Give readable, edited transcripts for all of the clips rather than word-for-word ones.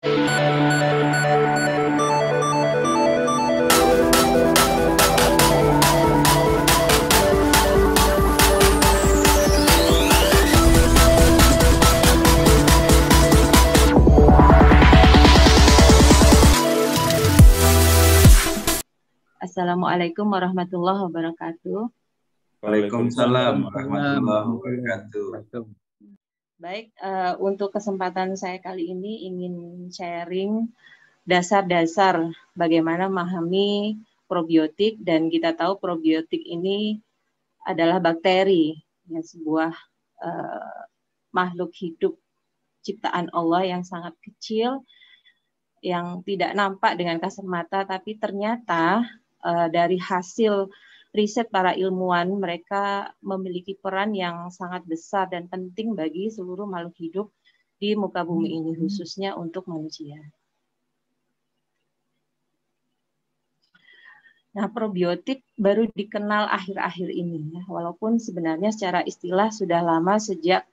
Assalamualaikum warahmatullahi wabarakatuh. Waalaikumsalam warahmatullahi wabarakatuh. Baik, untuk kesempatan saya kali ini ingin sharing dasar-dasar bagaimana memahami probiotik, dan kita tahu probiotik ini adalah bakteri, ya, sebuah makhluk hidup ciptaan Allah yang sangat kecil, yang tidak nampak dengan kasat mata, tapi ternyata dari hasil riset para ilmuwan, mereka memiliki peran yang sangat besar dan penting bagi seluruh makhluk hidup di muka bumi ini, khususnya untuk manusia. Nah, probiotik baru dikenal akhir-akhir ini, ya, walaupun sebenarnya secara istilah sudah lama sejak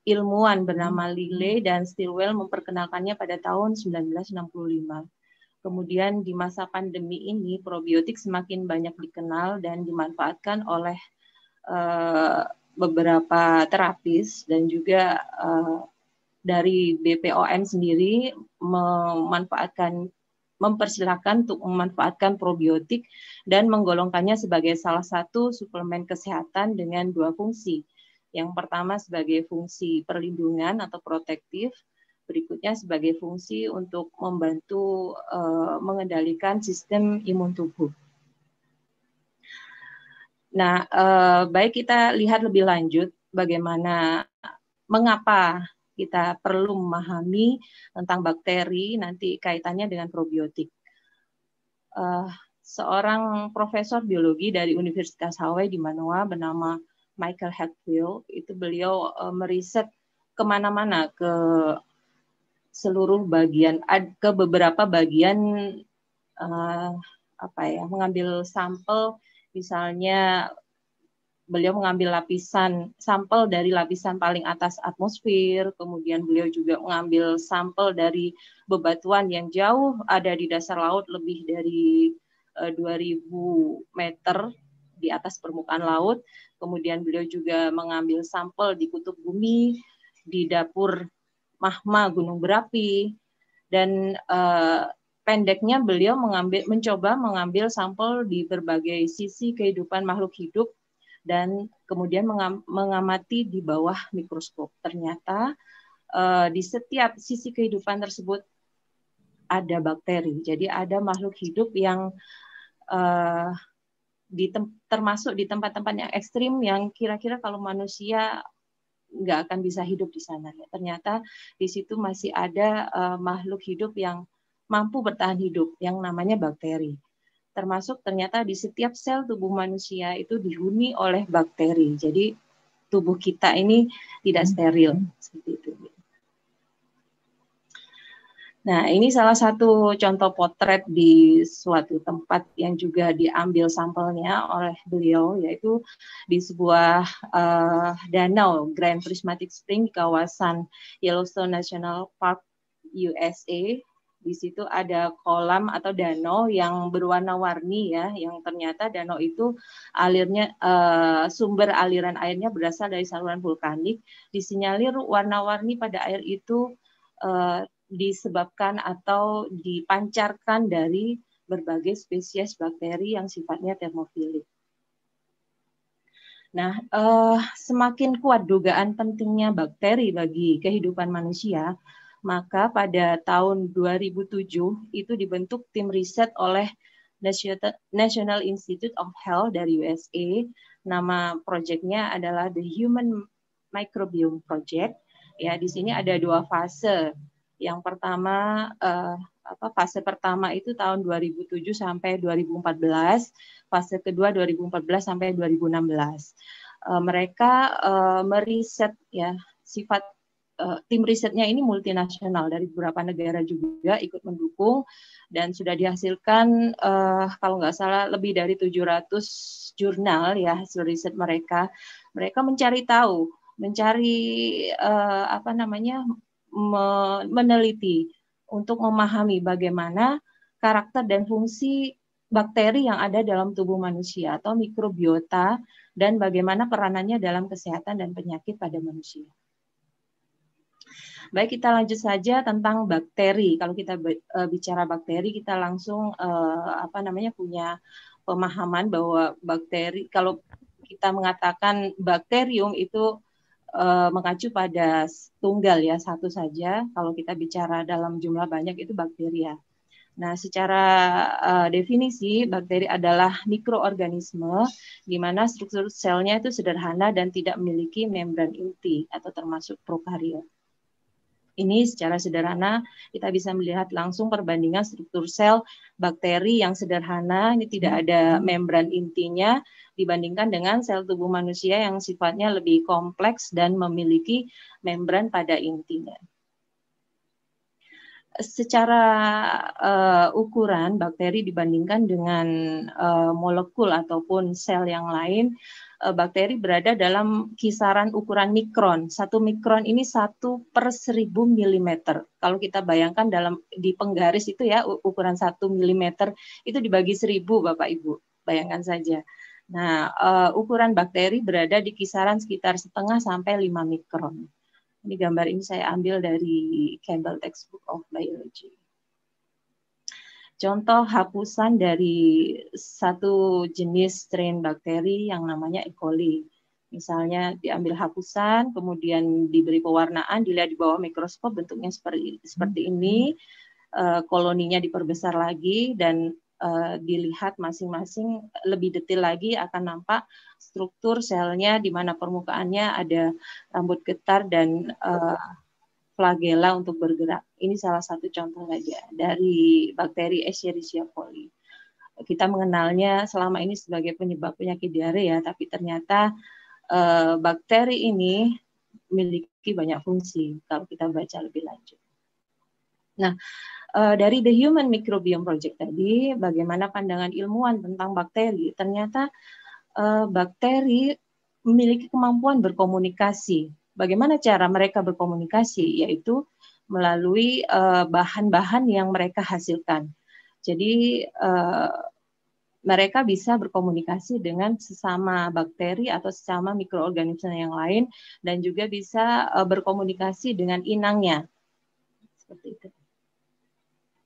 ilmuwan bernama Lilly dan Stilwell memperkenalkannya pada tahun 1965. Kemudian di masa pandemi ini, probiotik semakin banyak dikenal dan dimanfaatkan oleh beberapa terapis, dan juga dari BPOM sendiri mempersilahkan untuk memanfaatkan probiotik dan menggolongkannya sebagai salah satu suplemen kesehatan dengan dua fungsi. Yang pertama sebagai fungsi perlindungan atau protektif, berikutnya sebagai fungsi untuk membantu mengendalikan sistem imun tubuh. Nah, baik, kita lihat lebih lanjut bagaimana mengapa kita perlu memahami tentang bakteri, nanti kaitannya dengan probiotik. Seorang profesor biologi dari Universitas Hawaii di Manoa bernama Michael Hadfield, itu beliau meriset kemana-mana, ke seluruh bagian, ke beberapa bagian, mengambil sampel, misalnya beliau mengambil sampel dari lapisan paling atas atmosfer, kemudian beliau juga mengambil sampel dari bebatuan yang jauh ada di dasar laut, lebih dari 2000 meter di atas permukaan laut, kemudian beliau juga mengambil sampel di kutub bumi, di dapur magma gunung berapi, dan pendeknya beliau mencoba mengambil sampel di berbagai sisi kehidupan makhluk hidup dan kemudian mengamati di bawah mikroskop. Ternyata di setiap sisi kehidupan tersebut ada bakteri. Jadi ada makhluk hidup yang termasuk di tempat-tempat yang ekstrim yang kira-kira kalau manusia nggak akan bisa hidup di sana. Ternyata di situ masih ada makhluk hidup yang mampu bertahan hidup, yang namanya bakteri. Termasuk ternyata di setiap sel tubuh manusia itu dihuni oleh bakteri. Jadi tubuh kita ini tidak steril, seperti itu. Nah, ini salah satu contoh potret di suatu tempat yang juga diambil sampelnya oleh beliau, yaitu di sebuah danau Grand Prismatic Spring di kawasan Yellowstone National Park, USA. Di situ ada kolam atau danau yang berwarna-warni, ya, yang ternyata danau itu alirnya sumber aliran airnya berasal dari saluran vulkanik. Disinyalir warna-warni pada air itu disebabkan atau dipancarkan dari berbagai spesies bakteri yang sifatnya termofilik. Nah, semakin kuat dugaan pentingnya bakteri bagi kehidupan manusia, maka pada tahun 2007 itu dibentuk tim riset oleh National Institute of Health dari USA. Nama proyeknya adalah The Human Microbiome Project. Ya, di sini ada dua fase. Yang pertama, fase pertama itu tahun 2007 sampai 2014, fase kedua 2014 sampai 2016. Mereka meriset, ya, sifat tim risetnya ini multinasional dari beberapa negara juga ikut mendukung, dan sudah dihasilkan kalau nggak salah lebih dari 700 jurnal, ya, hasil riset mereka. Mereka mencari tahu, meneliti untuk memahami bagaimana karakter dan fungsi bakteri yang ada dalam tubuh manusia atau mikrobiota dan bagaimana peranannya dalam kesehatan dan penyakit pada manusia. Baik, kita lanjut saja tentang bakteri. Kalau kita bicara bakteri, kita langsung punya pemahaman bahwa bakteri, kalau kita mengatakan bakterium itu mengacu pada tunggal ya, satu saja. Kalau kita bicara dalam jumlah banyak itu bakteria. Nah, secara definisi, bakteri adalah mikroorganisme di mana struktur selnya itu sederhana dan tidak memiliki membran inti atau termasuk prokariot. Ini secara sederhana kita bisa melihat langsung perbandingan struktur sel bakteri yang sederhana, ini tidak ada membran intinya dibandingkan dengan sel tubuh manusia yang sifatnya lebih kompleks dan memiliki membran pada intinya. Secara ukuran bakteri dibandingkan dengan molekul ataupun sel yang lain, bakteri berada dalam kisaran ukuran mikron. 1 mikron ini 1/1000 milimeter. Kalau kita bayangkan di penggaris itu ya, ukuran 1 milimeter itu dibagi 1000, Bapak Ibu. Bayangkan saja. Nah, ukuran bakteri berada di kisaran sekitar 0,5 sampai 5 mikron. Ini gambar ini saya ambil dari Campbell Textbook of Biology. Contoh hapusan dari satu jenis strain bakteri yang namanya E. coli. Misalnya diambil hapusan, kemudian diberi pewarnaan, dilihat di bawah mikroskop bentuknya seperti ini, koloninya diperbesar lagi dan dilihat masing-masing lebih detail lagi akan nampak struktur selnya di mana permukaannya ada rambut getar dan flagella untuk bergerak. Ini salah satu contoh saja dari bakteri Escherichia coli. Kita mengenalnya selama ini sebagai penyebab penyakit diare ya, tapi ternyata bakteri ini memiliki banyak fungsi kalau kita baca lebih lanjut. Nah, dari The Human Microbiome Project tadi, bagaimana pandangan ilmuwan tentang bakteri? Ternyata bakteri memiliki kemampuan berkomunikasi. Bagaimana cara mereka berkomunikasi? Yaitu melalui bahan-bahan yang mereka hasilkan. Jadi mereka bisa berkomunikasi dengan sesama bakteri atau sesama mikroorganisme yang lain dan juga bisa berkomunikasi dengan inangnya. Seperti itu.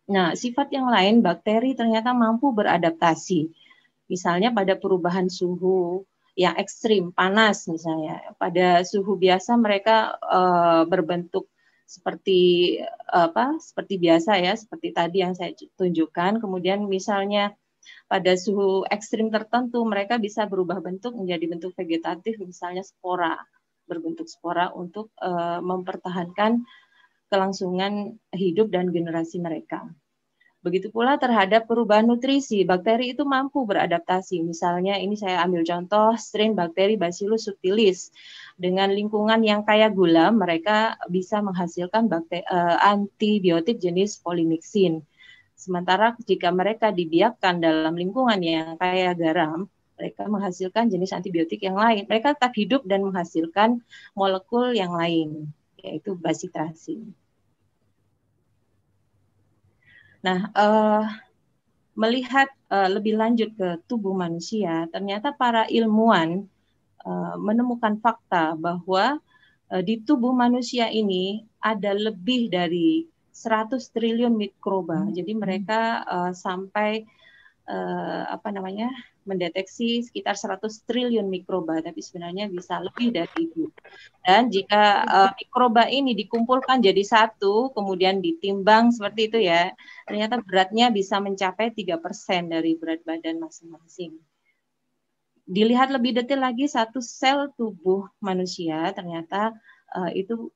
Nah, sifat yang lain, bakteri ternyata mampu beradaptasi. Misalnya pada perubahan suhu yang ekstrim, panas misalnya. Pada suhu biasa mereka berbentuk seperti biasa ya, seperti tadi yang saya tunjukkan. Kemudian misalnya pada suhu ekstrim tertentu mereka bisa berubah bentuk menjadi bentuk vegetatif, misalnya spora, berbentuk spora untuk mempertahankan kelangsungan hidup dan generasi mereka. Begitu pula terhadap perubahan nutrisi, bakteri itu mampu beradaptasi. Misalnya ini saya ambil contoh strain bakteri Bacillus subtilis. Dengan lingkungan yang kaya gula, mereka bisa menghasilkan antibiotik jenis polymyxin. Sementara jika mereka dibiarkan dalam lingkungan yang kaya garam, mereka menghasilkan jenis antibiotik yang lain. Mereka tetap hidup dan menghasilkan molekul yang lain, yaitu bacitracin. Nah, melihat lebih lanjut ke tubuh manusia, ternyata para ilmuwan menemukan fakta bahwa di tubuh manusia ini ada lebih dari 100 triliun mikroba. Jadi mereka sampai mendeteksi sekitar 100 triliun mikroba, tapi sebenarnya bisa lebih dari itu. Dan jika mikroba ini dikumpulkan jadi satu, kemudian ditimbang seperti itu ya, ternyata beratnya bisa mencapai 3% dari berat badan masing-masing. Dilihat lebih detail lagi, satu sel tubuh manusia ternyata itu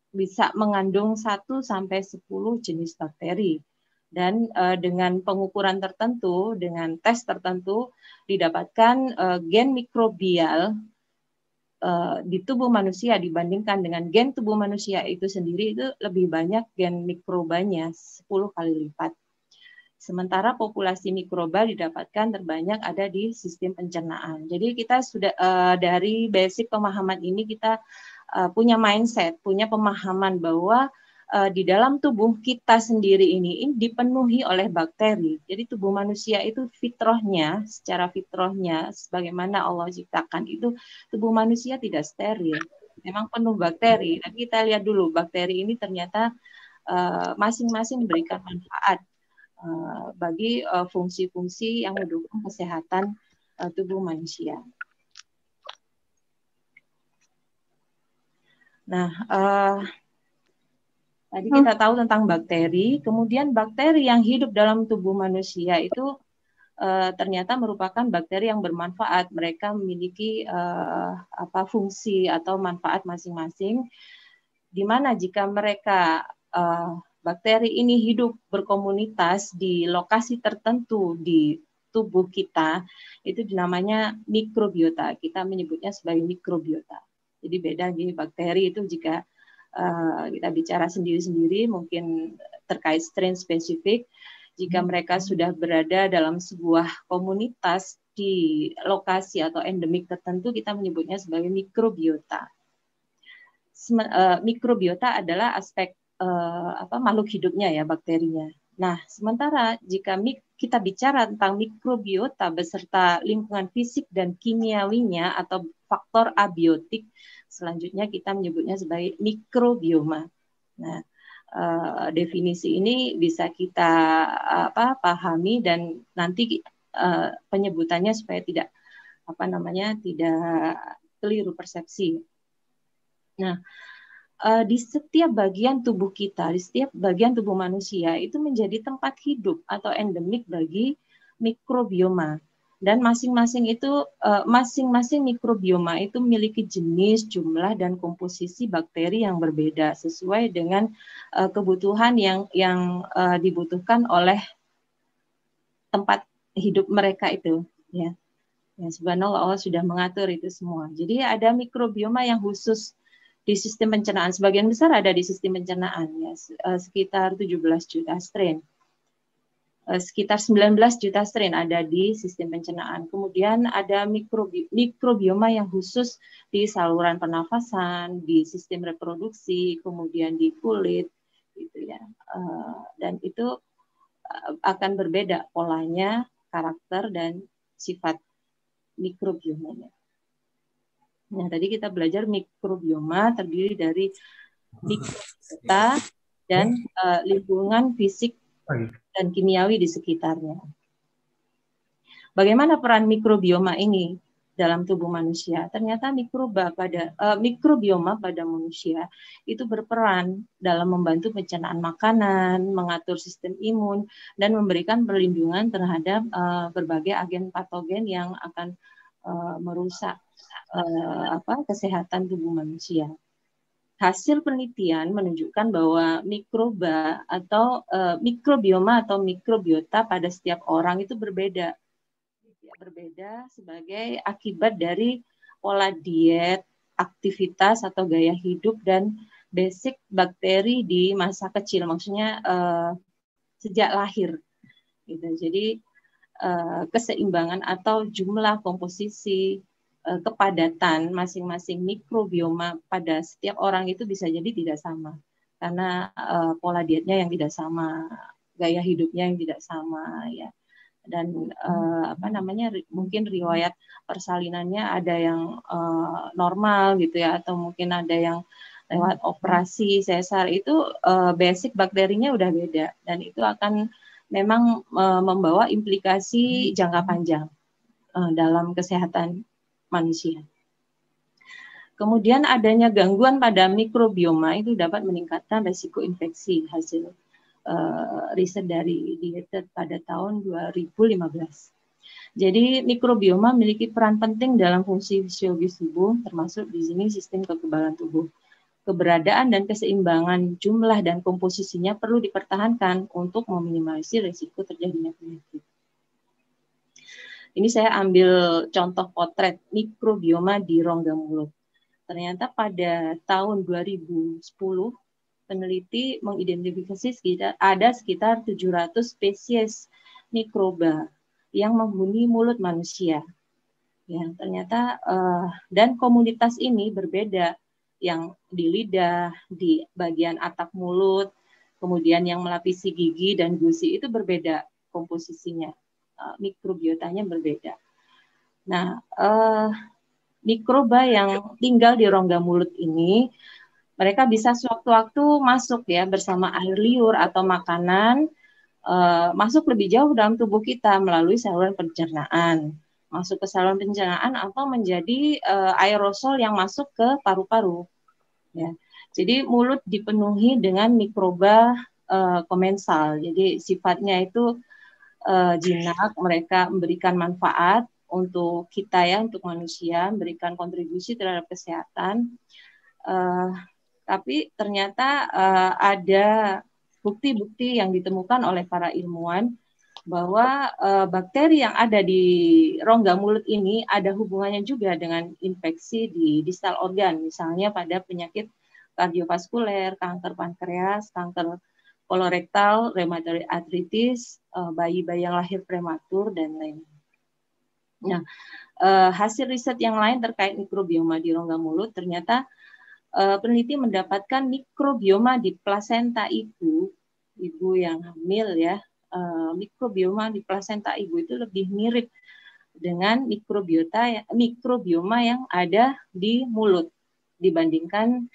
bisa mengandung 1 sampai 10 jenis bakteri. Dan dengan pengukuran tertentu, dengan tes tertentu, didapatkan gen mikrobial di tubuh manusia dibandingkan dengan gen tubuh manusia itu sendiri itu lebih banyak gen mikrobanya 10 kali lipat. Sementara populasi mikroba didapatkan terbanyak ada di sistem pencernaan. Jadi kita sudah dari basic pemahaman ini kita punya mindset, punya pemahaman bahwa di dalam tubuh kita sendiri ini dipenuhi oleh bakteri. Jadi tubuh manusia itu fitrahnya, secara fitrahnya, sebagaimana Allah ciptakan itu, tubuh manusia tidak steril. Memang penuh bakteri. Tapi kita lihat dulu, bakteri ini ternyata masing-masing memberikan manfaat bagi fungsi-fungsi yang mendukung kesehatan tubuh manusia. Nah, tadi kita tahu tentang bakteri, kemudian bakteri yang hidup dalam tubuh manusia itu ternyata merupakan bakteri yang bermanfaat. Mereka memiliki fungsi atau manfaat masing-masing, di mana jika mereka bakteri ini hidup berkomunitas di lokasi tertentu di tubuh kita, itu namanya mikrobiota. Kita menyebutnya sebagai mikrobiota. Jadi beda di bakteri itu jika kita bicara sendiri-sendiri, mungkin terkait strain spesifik, jika mereka sudah berada dalam sebuah komunitas di lokasi atau endemik tertentu, kita menyebutnya sebagai mikrobiota. Mikrobiota adalah aspek makhluk hidupnya ya, bakterinya. Nah, sementara jika kita bicara tentang mikrobiota beserta lingkungan fisik dan kimiawinya atau faktor abiotik, selanjutnya kita menyebutnya sebagai mikrobioma. Nah, definisi ini bisa kita pahami dan nanti penyebutannya supaya tidak tidak keliru persepsi. Nah, di setiap bagian tubuh kita, di setiap bagian tubuh manusia itu menjadi tempat hidup atau endemik bagi mikrobioma. Dan masing-masing mikrobioma itu memiliki jenis, jumlah, dan komposisi bakteri yang berbeda sesuai dengan kebutuhan yang dibutuhkan oleh tempat hidup mereka itu. Ya, subhanallah, Allah sudah mengatur itu semua. Jadi ada mikrobioma yang khusus di sistem pencernaan. Sebagian besar ada di sistem pencernaan, ya, sekitar 17 juta strain. Sekitar 19 juta strain ada di sistem pencernaan. Kemudian ada mikrobioma yang khusus di saluran pernafasan, di sistem reproduksi, kemudian di kulit, gitu ya. Dan itu akan berbeda polanya, karakter dan sifat mikrobiomanya. Nah, tadi kita belajar mikrobioma terdiri dari mikrobiota dan lingkungan fisik dan kimiawi di sekitarnya. Bagaimana peran mikrobioma ini dalam tubuh manusia? Ternyata mikrobioma pada manusia itu berperan dalam membantu pencernaan makanan, mengatur sistem imun, dan memberikan perlindungan terhadap berbagai agen patogen yang akan merusak kesehatan tubuh manusia. Hasil penelitian menunjukkan bahwa mikrobioma atau mikrobiota pada setiap orang itu berbeda sebagai akibat dari pola diet, aktivitas atau gaya hidup dan basic bakteri di masa kecil, maksudnya sejak lahir. Gitu. Jadi keseimbangan atau jumlah komposisi kepadatan masing-masing mikrobioma pada setiap orang itu bisa jadi tidak sama karena pola dietnya yang tidak sama, gaya hidupnya yang tidak sama, ya, dan mungkin riwayat persalinannya ada yang normal gitu ya, atau mungkin ada yang lewat operasi sesar, itu basic bakterinya udah beda dan itu akan memang membawa implikasi jangka panjang dalam kesehatan manusia. Kemudian adanya gangguan pada mikrobioma itu dapat meningkatkan resiko infeksi, hasil riset dari Dieter pada tahun 2015. Jadi mikrobioma memiliki peran penting dalam fungsi fisiologis tubuh, termasuk di sini sistem kekebalan tubuh. Keberadaan dan keseimbangan jumlah dan komposisinya perlu dipertahankan untuk meminimalisir risiko terjadinya penyakit. Ini saya ambil contoh potret mikrobioma di rongga mulut. Ternyata pada tahun 2010, peneliti mengidentifikasi ada sekitar 700 spesies mikroba yang menghuni mulut manusia. Ya, ternyata dan komunitas ini berbeda yang di lidah, di bagian atap mulut, kemudian yang melapisi gigi dan gusi itu berbeda komposisinya, mikrobiotanya berbeda. Nah, mikroba yang tinggal di rongga mulut ini, mereka bisa sewaktu-waktu masuk ya bersama air liur atau makanan, masuk lebih jauh dalam tubuh kita melalui saluran pencernaan, masuk ke saluran pencernaan atau menjadi aerosol yang masuk ke paru-paru. Ya, jadi mulut dipenuhi dengan mikroba komensal. Jadi sifatnya itu jinak, mereka memberikan manfaat untuk kita ya, untuk manusia, memberikan kontribusi terhadap kesehatan. Tapi ternyata ada bukti-bukti yang ditemukan oleh para ilmuwan bahwa bakteri yang ada di rongga mulut ini ada hubungannya juga dengan infeksi di distal organ, misalnya pada penyakit kardiovaskuler, kanker pankreas, kanker kolorektal, rheumatoid arthritis, bayi-bayi yang lahir prematur, dan lain-lain. Nah, hasil riset yang lain terkait mikrobioma di rongga mulut, ternyata peneliti mendapatkan mikrobioma di plasenta ibu yang hamil ya, mikrobioma di plasenta ibu itu lebih mirip dengan mikrobioma yang ada di mulut dibandingkan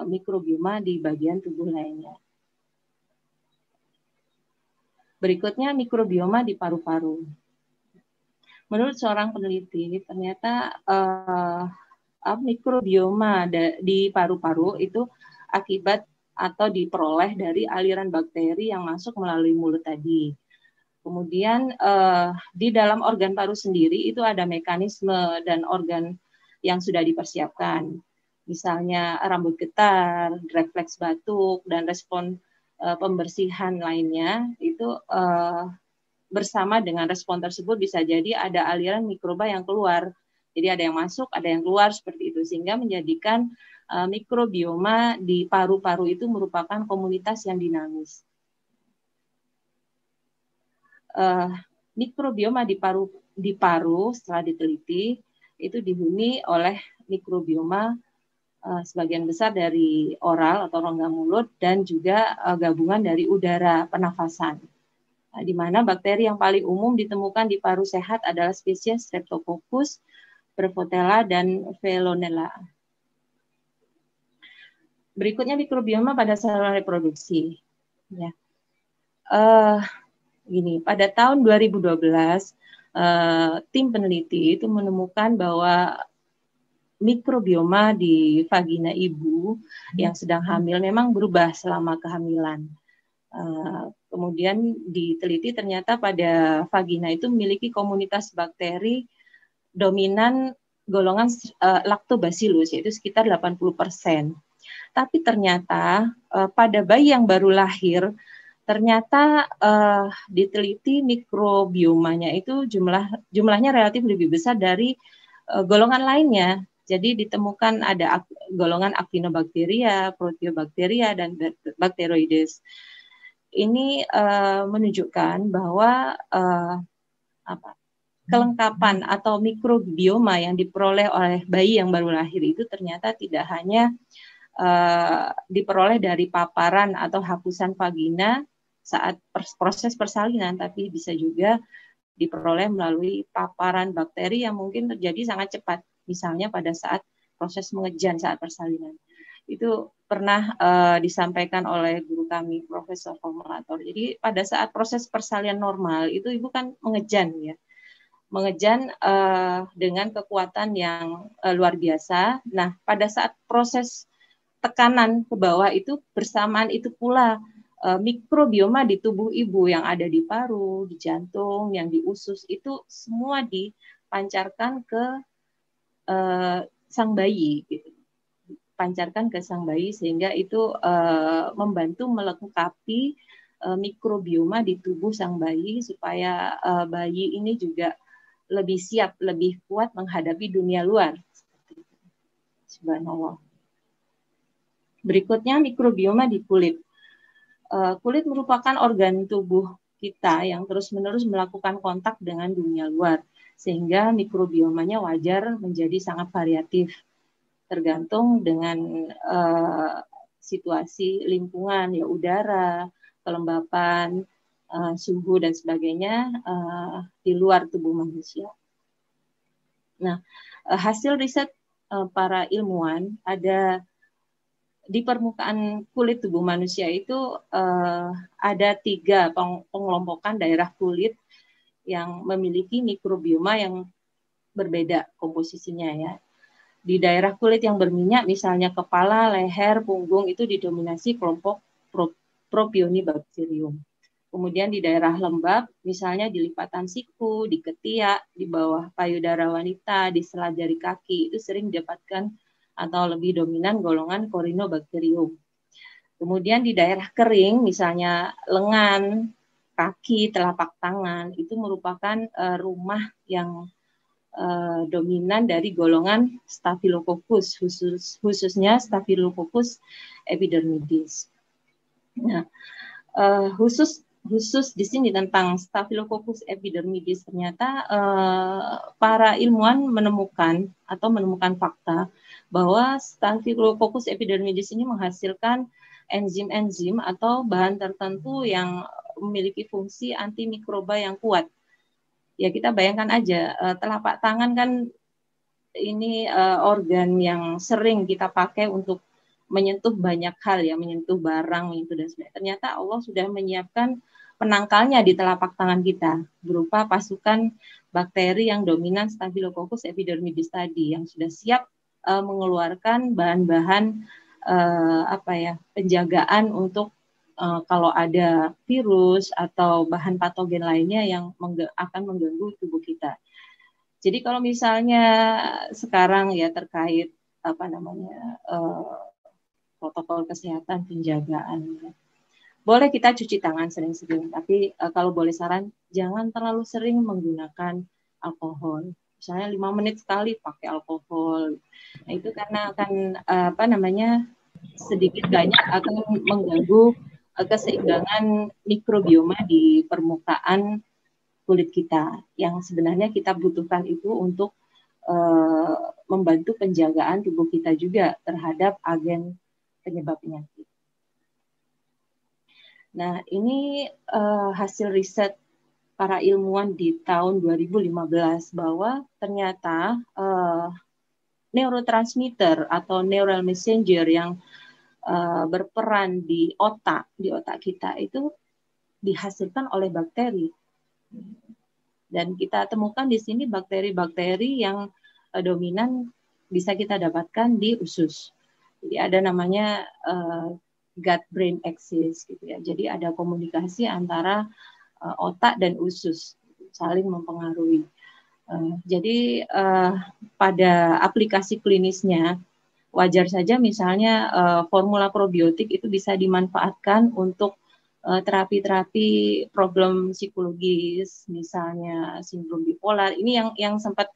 mikrobioma di bagian tubuh lainnya. Berikutnya mikrobioma di paru-paru. Menurut seorang peneliti, ternyata mikrobioma di paru-paru itu akibat atau diperoleh dari aliran bakteri yang masuk melalui mulut tadi. Kemudian di dalam organ paru sendiri itu ada mekanisme dan organ yang sudah dipersiapkan. Misalnya rambut getar, refleks batuk, dan respon pembersihan lainnya itu bersama dengan respon tersebut bisa jadi ada aliran mikroba yang keluar. Jadi ada yang masuk, ada yang keluar seperti itu, sehingga menjadikan mikrobioma di paru-paru itu merupakan komunitas yang dinamis. Mikrobioma di paru setelah diteliti itu dihuni oleh mikrobioma sebagian besar dari oral atau rongga mulut dan juga gabungan dari udara pernafasan. Di mana bakteri yang paling umum ditemukan di paru sehat adalah spesies Streptococcus, Prevotella, dan Veillonella. Berikutnya mikrobioma pada saluran reproduksi. Ya. Gini, pada tahun 2012 tim peneliti itu menemukan bahwa mikrobioma di vagina ibu yang sedang hamil memang berubah selama kehamilan. Kemudian diteliti ternyata pada vagina itu memiliki komunitas bakteri dominan golongan Lactobacillus, yaitu sekitar 80%. Tapi ternyata pada bayi yang baru lahir, ternyata diteliti mikrobiomanya itu jumlahnya relatif lebih besar dari golongan lainnya. Jadi ditemukan ada golongan Actinobacteria, Proteobacteria, dan Bacteroides. Ini menunjukkan bahwa kelengkapan atau mikrobioma yang diperoleh oleh bayi yang baru lahir itu ternyata tidak hanya diperoleh dari paparan atau hapusan vagina saat proses persalinan, tapi bisa juga diperoleh melalui paparan bakteri yang mungkin terjadi sangat cepat, misalnya pada saat proses mengejan saat persalinan. Itu pernah disampaikan oleh guru kami, Profesor Formulator. Jadi pada saat proses persalinan normal itu ibu kan mengejan ya, mengejan dengan kekuatan yang luar biasa. Nah, pada saat proses tekanan ke bawah itu bersamaan itu pula mikrobioma di tubuh ibu yang ada di paru, di jantung, yang di usus itu semua dipancarkan ke sang bayi, gitu. Pancarkan ke sang bayi sehingga itu membantu melengkapi mikrobioma di tubuh sang bayi supaya bayi ini juga lebih siap, lebih kuat menghadapi dunia luar. Subhanallah. Berikutnya mikrobioma di kulit. Kulit merupakan organ tubuh kita yang terus-menerus melakukan kontak dengan dunia luar, sehingga mikrobiomanya wajar menjadi sangat variatif. tergantung dengan situasi lingkungan, ya udara, kelembapan, suhu dan sebagainya di luar tubuh manusia. Nah, hasil riset para ilmuwan ada di permukaan kulit tubuh manusia itu ada 3 pengelompokan daerah kulit yang memiliki mikrobioma yang berbeda komposisinya ya. Di daerah kulit yang berminyak, misalnya kepala, leher, punggung, itu didominasi kelompok Propionibacterium. Kemudian di daerah lembab, misalnya di lipatan siku, di ketiak, di bawah payudara wanita, di sela jari kaki, itu sering didapatkan atau lebih dominan golongan Corynebacterium. Kemudian di daerah kering, misalnya lengan, kaki, telapak tangan, itu merupakan rumah yang dominan dari golongan Staphylococcus, khususnya Staphylococcus epidermidis. Nah, khusus di sini tentang Staphylococcus epidermidis, ternyata para ilmuwan menemukan fakta bahwa Staphylococcus epidermidis ini menghasilkan enzim-enzim atau bahan tertentu yang memiliki fungsi antimikroba yang kuat. Ya kita bayangkan aja, telapak tangan kan ini organ yang sering kita pakai untuk menyentuh banyak hal ya, menyentuh barang, menyentuh dan sebagainya. Ternyata Allah sudah menyiapkan penangkalnya di telapak tangan kita berupa pasukan bakteri yang dominan Staphylococcus epidermidis tadi yang sudah siap mengeluarkan bahan-bahan penjagaan untuk kalau ada virus atau bahan patogen lainnya yang akan mengganggu tubuh kita. Jadi kalau misalnya sekarang ya terkait protokol kesehatan penjagaan, boleh kita cuci tangan sering-sering, tapi kalau boleh saran jangan terlalu sering menggunakan alkohol. Misalnya 5 menit sekali pakai alkohol. Nah, itu karena akan sedikit banyak akan mengganggu keseimbangan mikrobioma di permukaan kulit kita yang sebenarnya kita butuhkan itu untuk membantu penjagaan tubuh kita juga terhadap agen penyebab penyakit. Nah, ini hasil riset para ilmuwan di tahun 2015 bahwa ternyata neurotransmitter atau neural messenger yang berperan di otak kita itu dihasilkan oleh bakteri. Dan kita temukan di sini bakteri-bakteri yang dominan bisa kita dapatkan di usus. Jadi ada namanya gut-brain axis gitu ya. Jadi ada komunikasi antara otak dan usus saling mempengaruhi. Jadi pada aplikasi klinisnya wajar saja misalnya formula probiotik itu bisa dimanfaatkan untuk terapi-terapi problem psikologis, misalnya sindrom bipolar. Ini yang sempat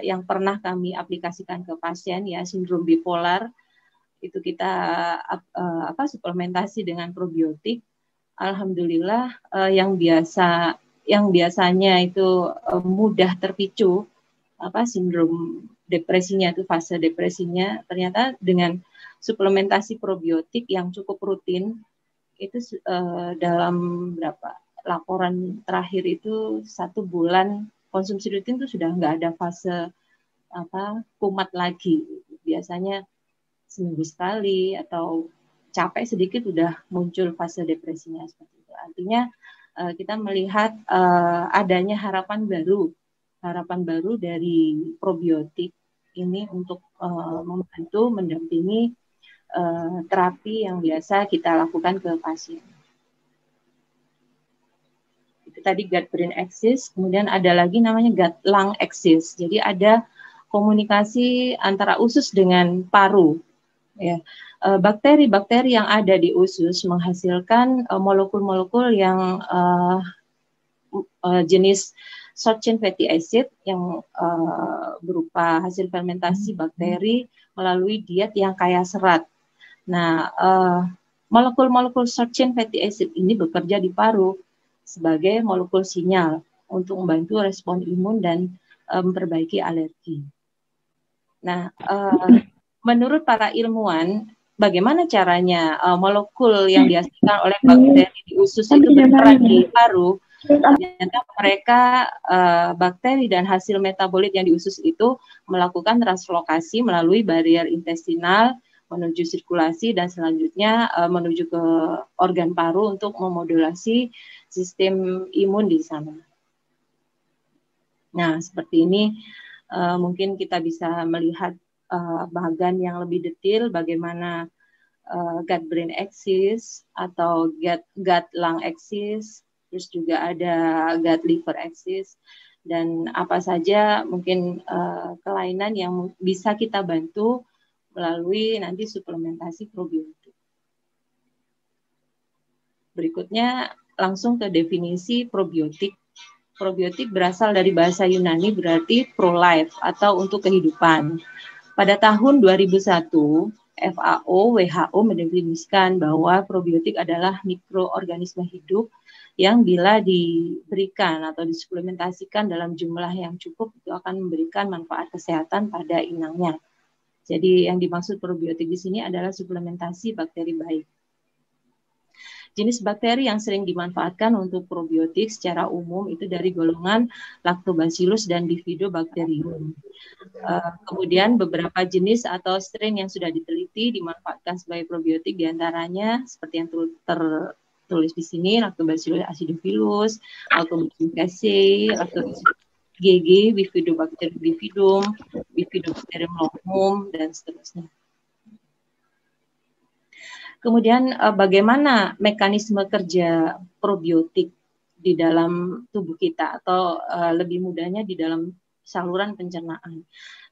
yang pernah kami aplikasikan ke pasien ya, sindrom bipolar itu kita suplementasi dengan probiotik. Alhamdulillah yang biasanya itu mudah terpicu sindrom depresinya, itu fase depresinya, ternyata dengan suplementasi probiotik yang cukup rutin itu dalam laporan terakhir itu 1 bulan konsumsi rutin itu sudah nggak ada fase kumat lagi. Biasanya seminggu sekali atau capek sedikit udah muncul fase depresinya seperti itu. Artinya kita melihat adanya harapan baru dari probiotik ini untuk membantu mendampingi terapi yang biasa kita lakukan ke pasien. Itu tadi gut-brain axis, kemudian ada lagi namanya gut-lung axis. Jadi ada komunikasi antara usus dengan paru. Ya, bakteri-bakteri yang ada di usus menghasilkan molekul-molekul yang jenis short chain fatty acid yang berupa hasil fermentasi bakteri melalui diet yang kaya serat. Nah, molekul-molekul short chain fatty acid ini bekerja di paru sebagai molekul sinyal untuk membantu respon imun dan memperbaiki alergi. Nah, menurut para ilmuwan, bagaimana caranya molekul yang dihasilkan oleh bakteri di usus itu berperan di paru? Ternyata mereka bakteri dan hasil metabolit yang di usus itu melakukan translokasi melalui barier intestinal menuju sirkulasi dan selanjutnya menuju ke organ paru untuk memodulasi sistem imun di sana. Nah, seperti ini mungkin kita bisa melihat bagian yang lebih detail bagaimana gut-brain axis atau gut-lung axis, terus juga ada gut-liver axis, dan apa saja mungkin kelainan yang bisa kita bantu melalui nanti suplementasi probiotik. Berikutnya langsung ke definisi probiotik. Probiotik berasal dari bahasa Yunani berarti pro-life atau untuk kehidupan. Pada tahun 2001, WHO mendefinisikan bahwa probiotik adalah mikroorganisme hidup yang bila diberikan atau disuplementasikan dalam jumlah yang cukup itu akan memberikan manfaat kesehatan pada inangnya. Jadi yang dimaksud probiotik di sini adalah suplementasi bakteri baik. Jenis bakteri yang sering dimanfaatkan untuk probiotik secara umum itu dari golongan Lactobacillus dan Bifidobacterium. Kemudian beberapa jenis atau strain yang sudah diteliti dimanfaatkan sebagai probiotik, diantaranya seperti yang tertulis di sini, Lactobacillus acidophilus, Lactobacillus casei, Lactobacillus GG, Bifidobacterium bifidum, Bifidobacterium longum, dan seterusnya. Kemudian bagaimana mekanisme kerja probiotik di dalam tubuh kita atau lebih mudahnya di dalam saluran pencernaan.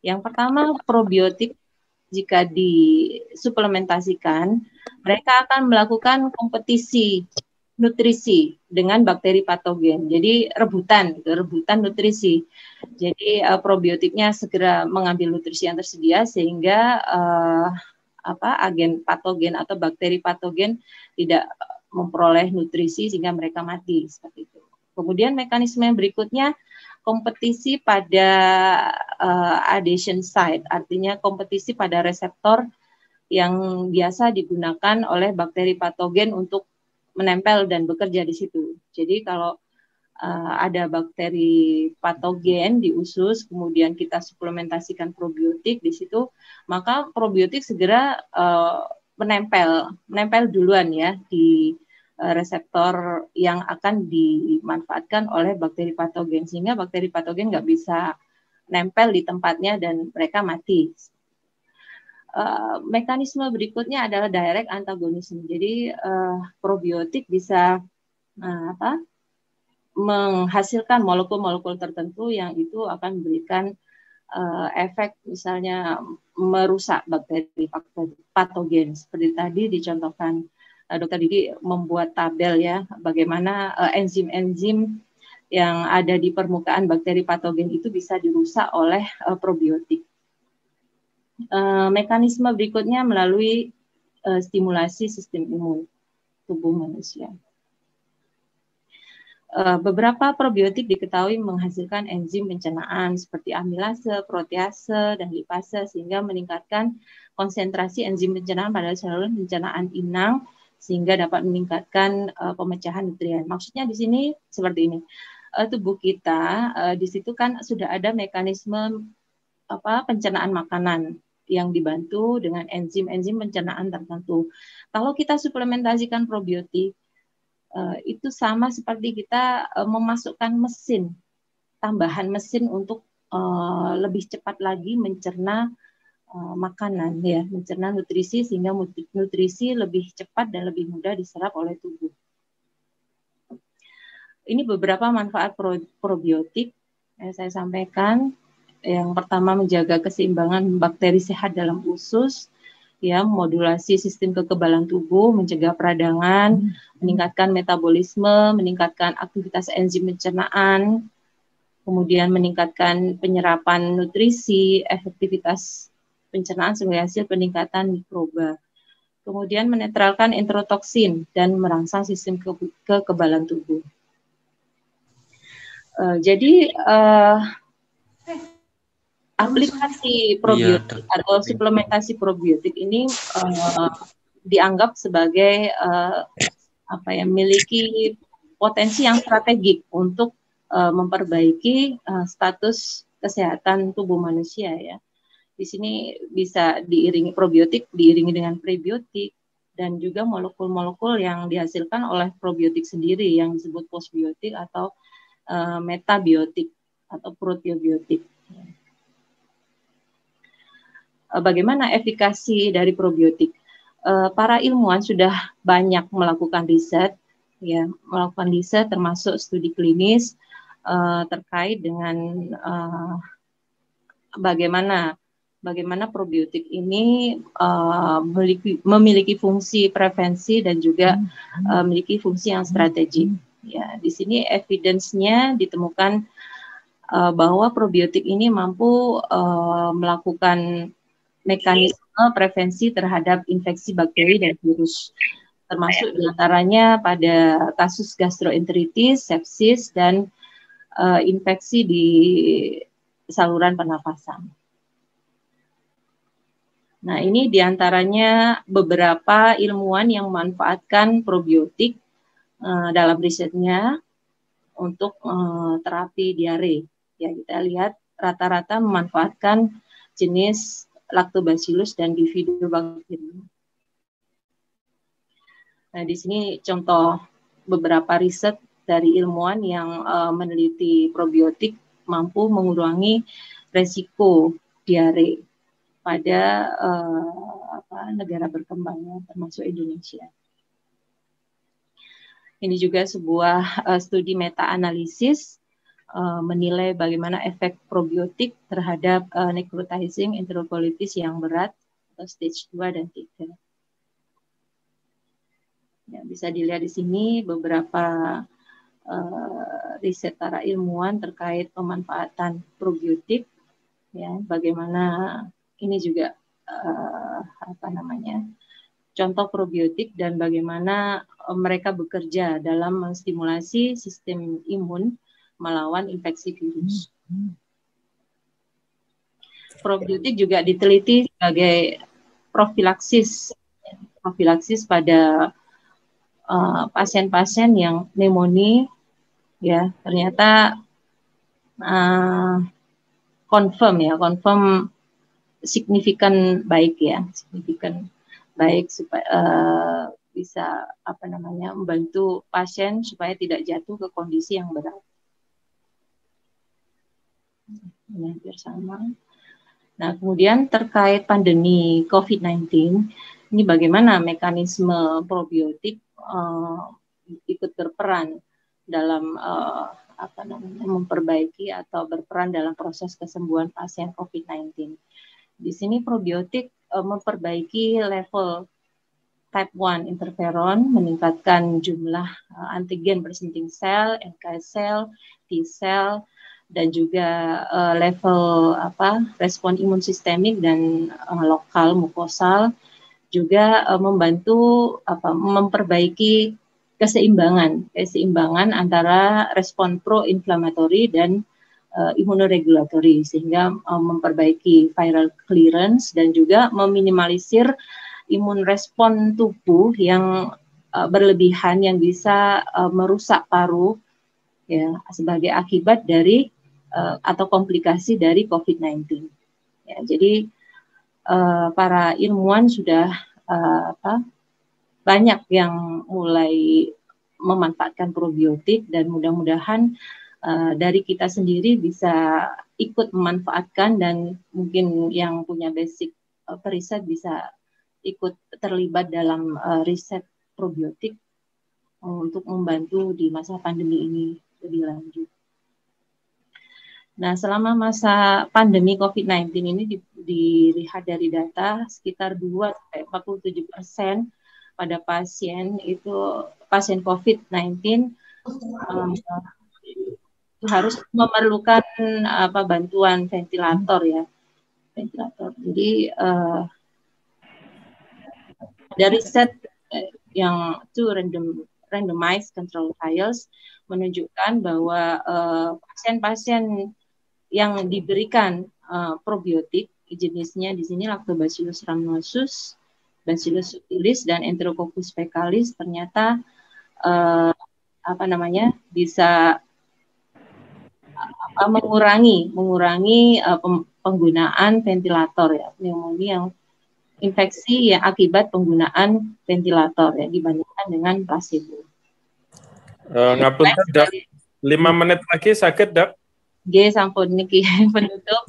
Yang pertama, probiotik jika disuplementasikan, mereka akan melakukan kompetisi nutrisi dengan bakteri patogen. Jadi rebutan nutrisi. Jadi probiotiknya segera mengambil nutrisi yang tersedia sehingga agen patogen atau bakteri patogen tidak memperoleh nutrisi sehingga mereka mati seperti itu. Kemudian mekanisme yang berikutnya kompetisi pada adhesion site, artinya kompetisi pada reseptor yang biasa digunakan oleh bakteri patogen untuk menempel dan bekerja di situ. Jadi kalau ada bakteri patogen di usus, kemudian kita suplementasikan probiotik di situ, maka probiotik segera menempel duluan ya di reseptor yang akan dimanfaatkan oleh bakteri patogen, sehingga bakteri patogen nggak bisa nempel di tempatnya dan mereka mati. Mekanisme berikutnya adalah direct antagonisme. Jadi probiotik bisa menghasilkan molekul-molekul tertentu yang itu akan memberikan efek misalnya merusak bakteri patogen. Seperti tadi dicontohkan Dr. Didi membuat tabel ya bagaimana enzim-enzim yang ada di permukaan bakteri patogen itu bisa dirusak oleh probiotik. Mekanisme berikutnya melalui stimulasi sistem imun tubuh manusia. Beberapa probiotik diketahui menghasilkan enzim pencernaan seperti amilase, protease, dan lipase sehingga meningkatkan konsentrasi enzim pencernaan pada saluran pencernaan inang sehingga dapat meningkatkan pemecahan nutrien. Maksudnya di sini seperti ini. Tubuh kita di situ kan sudah ada mekanisme pencernaan makanan yang dibantu dengan enzim-enzim pencernaan tertentu. Kalau kita suplementasikan probiotik, itu sama seperti kita memasukkan mesin, tambahan mesin untuk lebih cepat lagi mencerna makanan, ya, mencerna nutrisi sehingga nutrisi lebih cepat dan lebih mudah diserap oleh tubuh. Ini beberapa manfaat probiotik yang saya sampaikan. Yang pertama menjaga keseimbangan bakteri sehat dalam usus, ya, modulasi sistem kekebalan tubuh, mencegah peradangan, meningkatkan metabolisme, meningkatkan aktivitas enzim pencernaan, kemudian meningkatkan penyerapan nutrisi, efektivitas pencernaan sebagai hasil peningkatan mikroba. Kemudian menetralkan enterotoksin dan merangsang sistem kekebalan tubuh. Jadi aplikasi probiotik atau suplementasi probiotik ini dianggap sebagai memiliki potensi yang strategik untuk memperbaiki status kesehatan tubuh manusia ya. Di sini bisa diiringi probiotik, diiringi dengan prebiotik, dan juga molekul-molekul yang dihasilkan oleh probiotik sendiri yang disebut postbiotik atau metabiotik atau proteobiotik. Bagaimana efikasi dari probiotik? Para ilmuwan sudah banyak melakukan riset, ya, melakukan riset termasuk studi klinis terkait dengan bagaimana probiotik ini memiliki fungsi prevensi dan juga memiliki fungsi yang strategik. Ya, di sini evidence-nya ditemukan bahwa probiotik ini mampu melakukan mekanisme prevensi terhadap infeksi bakteri dan virus, termasuk diantaranya pada kasus gastroenteritis, sepsis, dan infeksi di saluran pernafasan. Nah, ini diantaranya beberapa ilmuwan yang memanfaatkan probiotik dalam risetnya untuk terapi diare. Ya, kita lihat rata-rata memanfaatkan jenis Lactobacillus dan Bifidobacterium. Nah, di sini contoh beberapa riset dari ilmuwan yang meneliti probiotik mampu mengurangi resiko diare pada negara berkembang, termasuk Indonesia. Ini juga sebuah studi meta-analisis menilai bagaimana efek probiotik terhadap necrotizing enterocolitis yang berat atau stage 2 dan 3. Ya, bisa dilihat di sini beberapa riset para ilmuwan terkait pemanfaatan probiotik, ya, bagaimana ini juga contoh probiotik dan bagaimana mereka bekerja dalam menstimulasi sistem imun melawan infeksi virus. Probiotik juga diteliti sebagai profilaksis pada pasien-pasien yang pneumonia, ya, ternyata confirm signifikan baik supaya bisa membantu pasien supaya tidak jatuh ke kondisi yang berat. Ini hampir sama. Nah, kemudian terkait pandemi COVID-19, ini bagaimana mekanisme probiotik ikut berperan dalam memperbaiki atau berperan dalam proses kesembuhan pasien COVID-19. Di sini probiotik memperbaiki level type 1 interferon, meningkatkan jumlah antigen presenting cell, NK cell, T cell, dan juga level respon imun sistemik dan lokal mukosal, juga membantu memperbaiki keseimbangan antara respon pro-inflammatory dan imunoregulatory, sehingga memperbaiki viral clearance dan juga meminimalisir imun respon tubuh yang berlebihan yang bisa merusak paru, ya, sebagai akibat dari atau komplikasi dari COVID-19. Ya, jadi para ilmuwan sudah banyak yang mulai memanfaatkan probiotik, dan mudah-mudahan dari kita sendiri bisa ikut memanfaatkan, dan mungkin yang punya basic periset bisa ikut terlibat dalam riset probiotik untuk membantu di masa pandemi ini lebih lanjut. Nah, selama masa pandemi COVID-19 ini dilihat dari data sekitar 2-47% pada pasien COVID-19 harus memerlukan bantuan ventilator, ya. Jadi dari riset yang randomized control trials menunjukkan bahwa pasien-pasien yang diberikan probiotik. Jenisnya di sini Lactobacillus rhamnosus, Bacillus subtilis, dan Enterococcus fecalis ternyata bisa mengurangi penggunaan ventilator ya, pneumonia yang infeksi yang akibat penggunaan ventilator ya dibandingkan dengan placebo. Ngapunten Dok, 5 menit lagi sakit Dok. Nggih sampun niki penutup.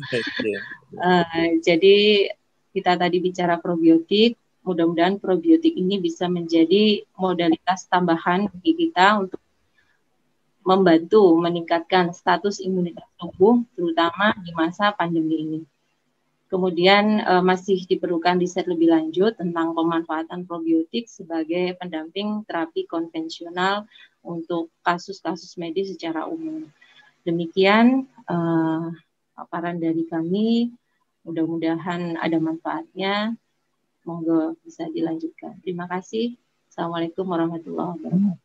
Jadi kita tadi bicara probiotik, mudah-mudahan probiotik ini bisa menjadi modalitas tambahan bagi kita untuk membantu meningkatkan status imunitas tubuh, terutama di masa pandemi ini. Kemudian masih diperlukan riset lebih lanjut tentang pemanfaatan probiotik sebagai pendamping terapi konvensional untuk kasus-kasus medis secara umum. Demikian paparan dari kami, mudah-mudahan ada manfaatnya. Monggo bisa dilanjutkan. Terima kasih. Assalamualaikum warahmatullahi wabarakatuh.